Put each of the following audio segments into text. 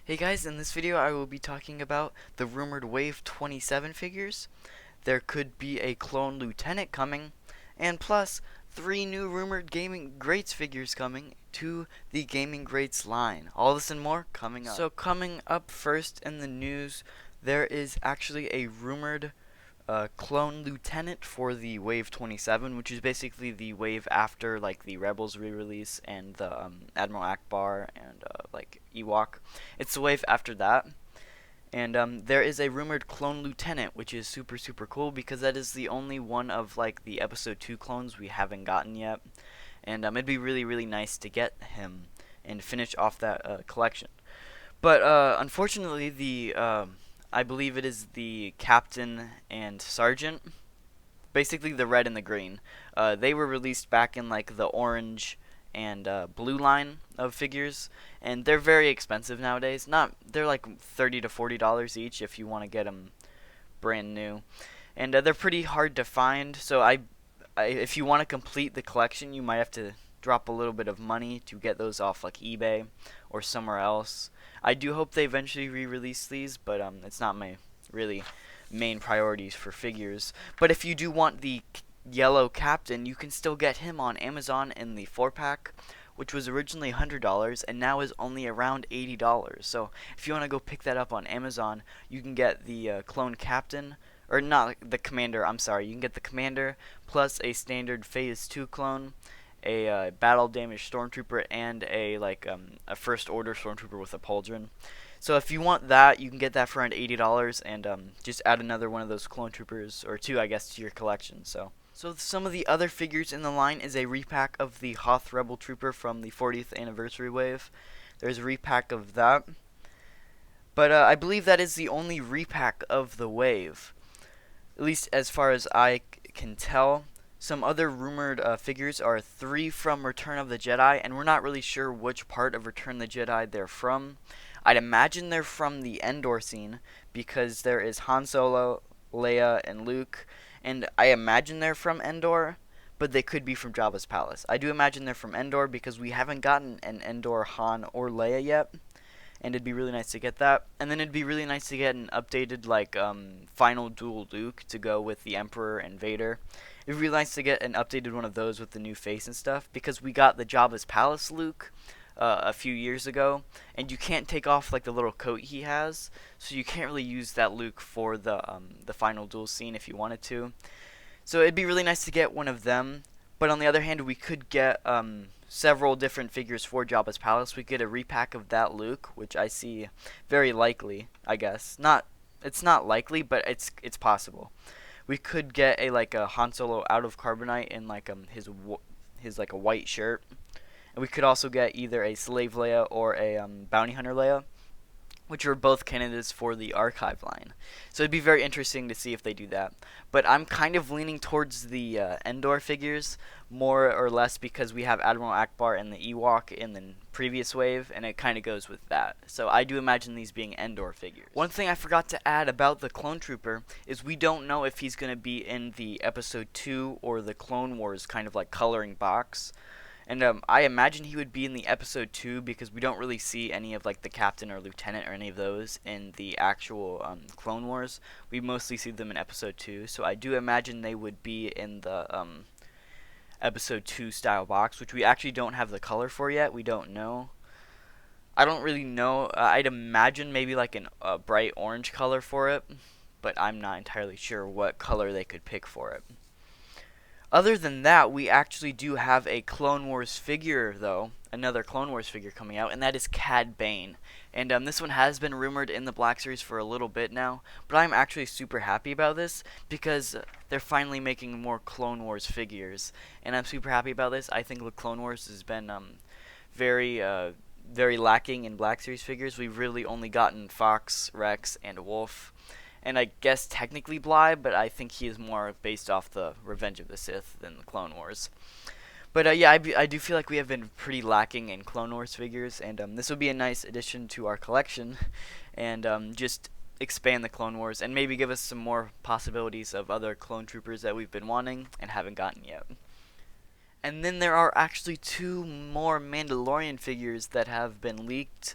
Hey guys, in this video I will be talking about the rumored Wave 27 figures. There could be a clone lieutenant coming, and plus 3 new rumored Gaming Greats figures coming to the Gaming Greats line. All this and more coming up. So coming up first in the news, there is actually a rumored clone lieutenant for the Wave 27, which is basically the wave after like the Rebels re-release and the Admiral Akbar and like Ewok. It's the wave after that. And there is a rumored clone lieutenant, which is super cool because that is the only one of like the episode 2 clones we haven't gotten yet. And it'd be really nice to get him and finish off that collection. But unfortunately, the I believe it is the captain and sergeant, basically the red and the green. They were released back in like the orange and blue line of figures, and they're very expensive nowadays. They're like $30 to $40 each if you want to get them brand new, and they're pretty hard to find. So if you want to complete the collection, you might have to drop a little bit of money to get those off like eBay or somewhere else. I do hope they eventually re-release these, but it's not my really main priorities for figures. But if you do want the yellow captain, you can still get him on Amazon in the 4-pack, which was originally $100 and now is only around $80. So if you want to go pick that up on Amazon, you can get the clone captain, or not the commander, I'm sorry, you can get the commander plus a standard phase 2 clone, a battle damaged stormtrooper, and a first order stormtrooper with a pauldron. So if you want that, you can get that for around $80 and just add another one of those clone troopers, or two I guess, to your collection. So some of the other figures in the line is a repack of the Hoth Rebel Trooper from the 40th anniversary wave. There's a repack of that. But I believe that is the only repack of the wave, at least as far as I can tell. Some other rumored figures are 3 from Return of the Jedi, and we're not really sure which part of Return of the Jedi they're from. I'd imagine they're from the Endor scene, because there is Han Solo, Leia, and Luke, and I imagine they're from Endor, but they could be from Jabba's palace. I do imagine they're from Endor because we haven't gotten an Endor Han or Leia yet, and it'd be really nice to get that. And then it'd be really nice to get an updated final dual Luke to go with the Emperor and Vader. It'd be really nice to get an updated one of those with the new face and stuff, because we got the Jabba's palace Luke a few years ago, and you can't take off like the little coat he has, so you can't really use that Luke for the final duel scene if you wanted to. So it'd be really nice to get one of them. But on the other hand, we could get several different figures for Jabba's palace. We get a repack of that Luke, which I see very likely, I guess. It's not likely, but it's possible. We could get a Han Solo out of carbonite in his like a white shirt, and we could also get either a slave Leia or a bounty hunter Leia, which are both candidates for the archive line. So it'd be very interesting to see if they do that. But I'm kind of leaning towards the Endor figures, more or less because we have Admiral Akbar and the Ewok in the previous wave, and it kind of goes with that. So I do imagine these being Endor figures. One thing I forgot to add about the Clone Trooper is we don't know if he's going to be in the Episode 2 or the Clone Wars kind of like coloring box. And I imagine he would be in the episode 2 because we don't really see any of like the captain or lieutenant or any of those in the actual Clone Wars. We mostly see them in episode 2, so I do imagine they would be in the episode 2 style box, which we actually don't have the color for yet. We don't know. I don't really know. I'd imagine maybe like a bright orange color for it, but I'm not entirely sure what color they could pick for it. Other than that, we actually do have a Clone Wars figure, though. Another Clone Wars figure coming out, and that is Cad Bane. And this one has been rumored in the Black Series for a little bit now, but I'm actually super happy about this because they're finally making more Clone Wars figures, and I'm super happy about this. I think the Clone Wars has been very lacking in Black Series figures. We've really only gotten Fox, Rex, and Wolf, and I guess technically Bly, but I think he is more based off the Revenge of the Sith than the Clone Wars. But yeah, I do feel like we have been pretty lacking in Clone Wars figures, and this would be a nice addition to our collection, and just expand the Clone Wars, and maybe give us some more possibilities of other clone troopers that we've been wanting and haven't gotten yet. And then there are actually 2 more Mandalorian figures that have been leaked.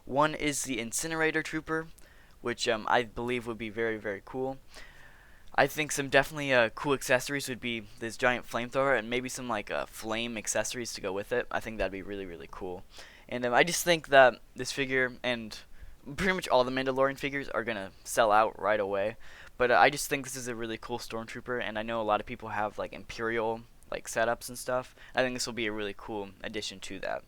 One is the Incinerator Trooper, which I believe would be very, very cool. I think some definitely cool accessories would be this giant flamethrower and maybe some like flame accessories to go with it. I think that'd be really, really cool. And I just think that this figure and pretty much all the Mandalorian figures are gonna sell out right away. But I just think this is a really cool stormtrooper, and I know a lot of people have like Imperial like setups and stuff. I think this will be a really cool addition to that.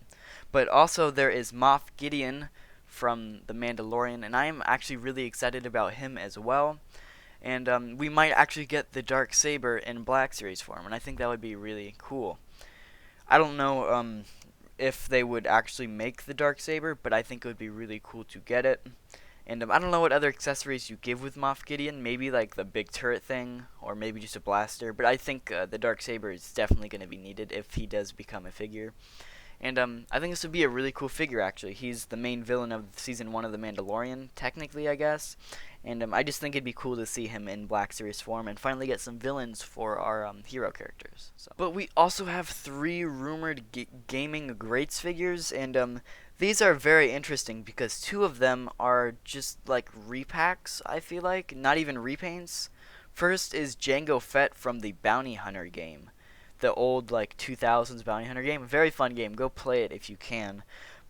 But also there is Moff Gideon from the Mandalorian, and I am actually really excited about him as well. And we might actually get the Dark Saber in Black Series form, and I think that would be really cool. I don't know if they would actually make the Dark Saber, but I think it would be really cool to get it. And I don't know what other accessories you give with Moff Gideon. Maybe like the big turret thing, or maybe just a blaster. But I think the Dark Saber is definitely going to be needed if he does become a figure. And I think this would be a really cool figure, actually. He's the main villain of Season 1 of The Mandalorian, technically, I guess. And I just think it'd be cool to see him in Black Series form and finally get some villains for our hero characters. So. But we also have 3 rumored gaming greats figures, and these are very interesting because 2 of them are just like repacks, I feel like, not even repaints. First is Jango Fett from the Bounty Hunter game. The old like 2000s Bounty Hunter game. Very fun game. Go play it if you can.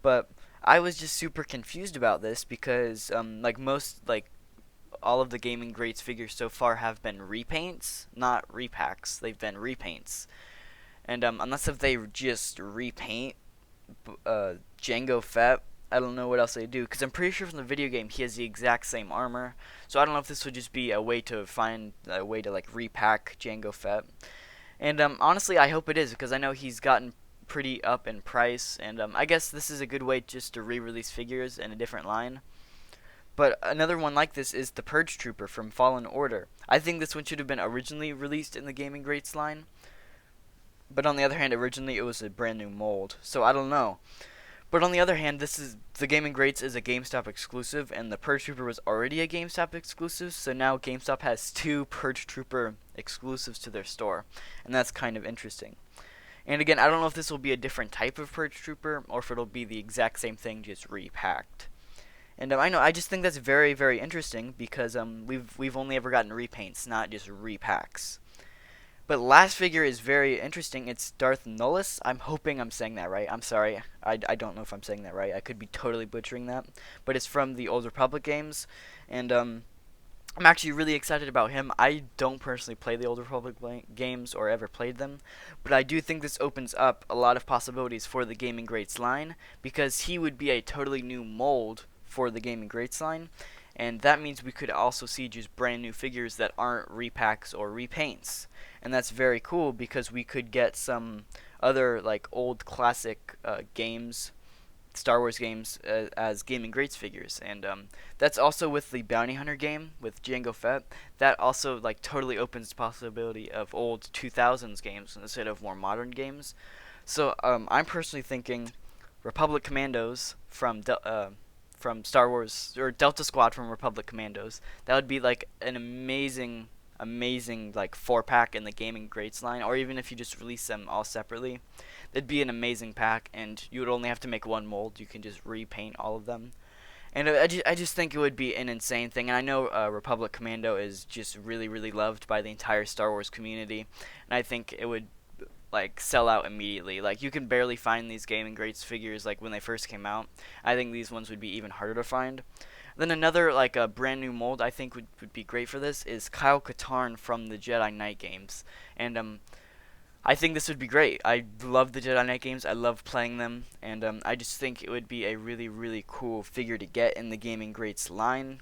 But I was just super confused about this because like most like all of the gaming greats figures so far have been repaints, not repacks. They've been repaints. And unless if they just repaint Jango Fett, I don't know what else they do, because I'm pretty sure from the video game he has the exact same armor. So I don't know if this would just be a way to find a way to like repack Jango Fett. And honestly, I hope it is, because I know he's gotten pretty up in price, and I guess this is a good way just to re-release figures in a different line. But another one like this is the Purge Trooper from Fallen Order. I think this one should have been originally released in the Gaming Greats line, but on the other hand, originally it was a brand new mold, so I don't know. But on the other hand, this is the Gaming Greats is a GameStop exclusive, and the Purge Trooper was already a GameStop exclusive, so now GameStop has 2 Purge Trooper exclusives to their store, and that's kind of interesting. And again, I don't know if this will be a different type of Purge Trooper, or if it'll be the exact same thing, just repacked. And I just think that's very, very interesting, because we've only ever gotten repaints, not just repacks. But last figure is very interesting. It's Darth Nullus. I'm hoping I'm saying that right. I'm sorry. I don't know if I'm saying that right. I could be totally butchering that. But it's from the Old Republic games. And I'm actually really excited about him. I don't personally play the Old Republic games or ever played them. But I do think this opens up a lot of possibilities for the Gaming Greats line, because he would be a totally new mold for the Gaming Greats line. And that means we could also see just brand new figures that aren't repacks or repaints. And that's very cool, because we could get some other like old classic games, Star Wars games, as Gaming Greats figures. And that's also with the Bounty Hunter game with Jango Fett. That also like totally opens the possibility of old 2000s games instead of more modern games. So I'm personally thinking Republic Commandos from Star Wars, or Delta Squad from Republic Commandos. That would be like an amazing like 4-pack in the Gaming Greats line, or even if you just release them all separately, that'd be an amazing pack, and you would only have to make 1 mold. You can just repaint all of them, and I just think it would be an insane thing. And I know Republic Commando is just really, really loved by the entire Star Wars community, and I think it would like sell out immediately. Like, you can barely find these Gaming Greats figures like when they first came out. I think these ones would be even harder to find. Then another like a brand new mold I think would be great for this is Kyle Katarn from the Jedi Knight games. And I think this would be great. I love the Jedi Knight games. I love playing them, and I just think it would be a really, really cool figure to get in the Gaming Greats line.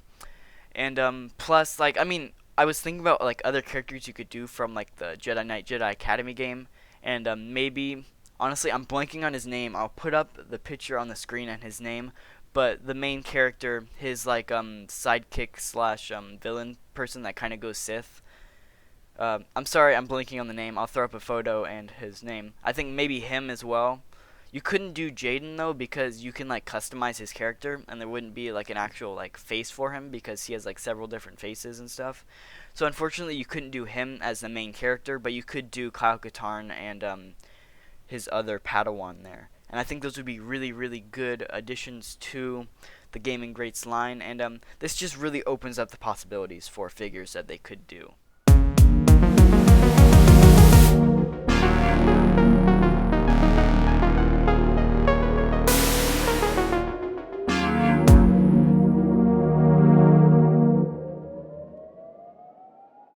And plus, like, I mean, I was thinking about like other characters you could do from like the Jedi Knight Jedi Academy game, and maybe, honestly, I'm blanking on his name. I'll put up the picture on the screen and his name. But the main character, his like sidekick slash villain person that kind of goes Sith. I'm sorry, I'm blanking on the name. I'll throw up a photo and his name. I think maybe him as well. You couldn't do Jaden though, because you can like customize his character, and there wouldn't be like an actual like face for him, because he has like several different faces and stuff. So unfortunately, you couldn't do him as the main character, but you could do Kyle Katarn and his other Padawan there. and I think those would be really, really good additions to the Gaming Greats line, and this just really opens up the possibilities for figures that they could do.